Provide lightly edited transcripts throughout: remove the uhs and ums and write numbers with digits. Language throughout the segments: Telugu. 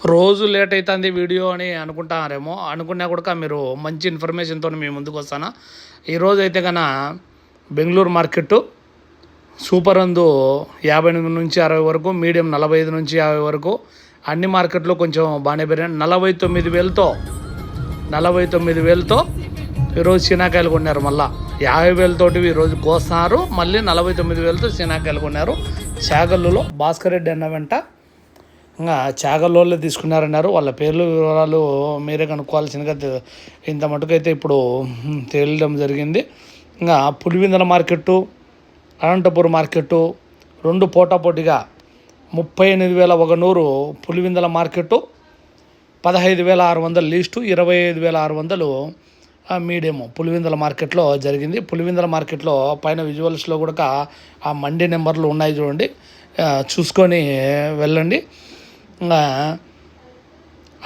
రోజు లేట్ అవుతుంది వీడియో అని అనుకుంటారేమో. అనుకున్నా కూడా మీరు మంచి ఇన్ఫర్మేషన్తో మీ ముందుకు వస్తాను. ఈరోజు అయితే కన్నా బెంగళూరు మార్కెట్ సూపర్ అందు 58 నుంచి 60 వరకు, మీడియం 45 నుంచి 50 వరకు, అన్ని మార్కెట్లో కొంచెం బాగానే పెరిగాయి. 49,000తో ఈరోజు శీనాకాయలు కొన్నారు. మళ్ళీ 50,000 ఈరోజు కోస్తున్నారు. మళ్ళీ 49,000తో శీనాకాయలు కొన్నారు. చాగల్లులో భాస్కర్ రెడ్డి అన్న వెంట ఇంకా చాగల్లోళ్ళే తీసుకున్నారన్నారు. వాళ్ళ పేర్లు వివరాలు మీరే కనుక్కోవాల్సిందిగా ఇంత మటుకైతే ఇప్పుడు తేలడం జరిగింది. ఇంకా పులివెందుల మార్కెట్టు, అనంతపురం మార్కెట్టు రెండు పోటాపోటీగా 38,100 Pulivendula market, 15,600 list, 25,600 medium Pulivendula మార్కెట్లో జరిగింది. పులివెందుల మార్కెట్లో పైన విజువల్స్లో కూడా ఆ మండి నెంబర్లు ఉన్నాయి చూడండి, చూసుకొని వెళ్ళండి.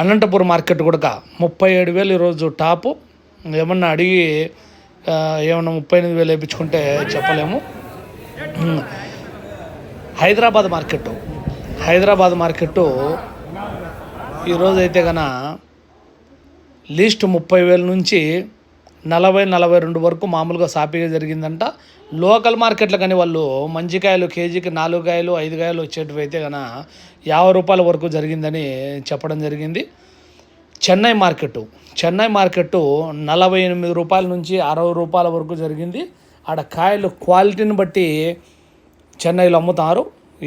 అనంతపురం మార్కెట్ కూడా 37,000 ఈరోజు టాపు. ఏమన్నా అడిగి ఏమన్నా 38,000 వేయించుకుంటే చెప్పలేము. హైదరాబాద్ మార్కెట్టు ఈరోజు అయితే కన్నా లీస్ట్ 30,000 నుంచి 40-42 వరకు మామూలుగా సాపీగా జరిగిందంట. లోకల్ మార్కెట్లు కానీ వాళ్ళు మంచి కాయలు కేజీకి 4 కాయలు 5 కాయలు వచ్చేటివి అయితే కన్నా 50 రూపాయల వరకు జరిగిందని చెప్పడం జరిగింది. చెన్నై మార్కెట్టు 48 రూపాయల నుంచి 60 రూపాయల వరకు జరిగింది. ఆడ కాయలు క్వాలిటీని బట్టి చెన్నైలో అమ్ముతారు.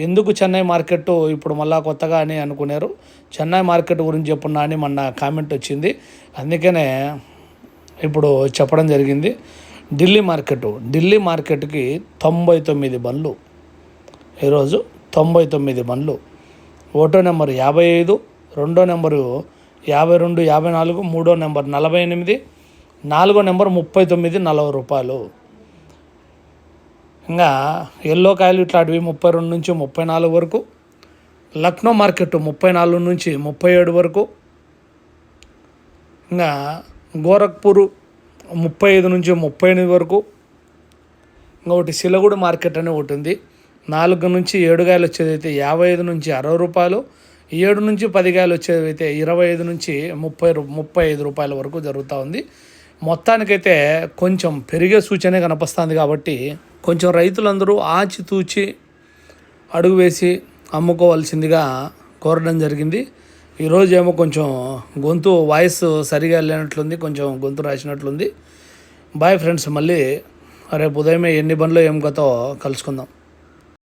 ఎందుకు చెన్నై మార్కెట్టు ఇప్పుడు మళ్ళా కొత్తగా అని అనుకున్నారు. చెన్నై మార్కెట్ గురించి చెప్పున్నా అని మొన్న కామెంట్ వచ్చింది, అందుకనే ఇప్పుడు చెప్పడం జరిగింది. ఢిల్లీ మార్కెట్కి 99 బండ్లు ఈరోజు, 99 బండ్లు. ఒకటో నెంబరు 55, రెండో నెంబరు 52, 54, మూడో నెంబర్ 48, నాలుగో నెంబర్ 39, 40 రూపాయలు. ఇంకా ఎల్లో కాయలు ఇట్లాంటివి 32 నుంచి 34 వరకు. లక్నో మార్కెట్ 34 నుంచి 37 వరకు. ఇంకా గోరఖ్పూర్ 35 నుంచి 38 వరకు. ఇంకొకటి సిలగూడ మార్కెట్ అని ఒకటి ఉంది. 4 నుంచి 7 కాయలు వచ్చేది అయితే 55 నుంచి 60 రూపాయలు. 7 నుంచి 10 కాయలు వచ్చేది అయితే 25 నుంచి 35 రూపాయల వరకు జరుగుతూ ఉంది. మొత్తానికైతే కొంచెం పెరిగే సూచనే కనిపిస్తుంది. కాబట్టి కొంచెం రైతులందరూ ఆచితూచి అడుగు వేసి అమ్ముకోవాల్సిందిగా కోరడం జరిగింది. ఈరోజు ఏమో కొంచెం వాయిస్ సరిగా వెళ్ళినట్లుంది, కొంచెం గొంతు రాసినట్లుంది. బాయ్ ఫ్రెండ్స్, మళ్ళీ రేపు ఉదయమే ఎన్ని బండ్లో ఏం కథో కలుసుకుందాం.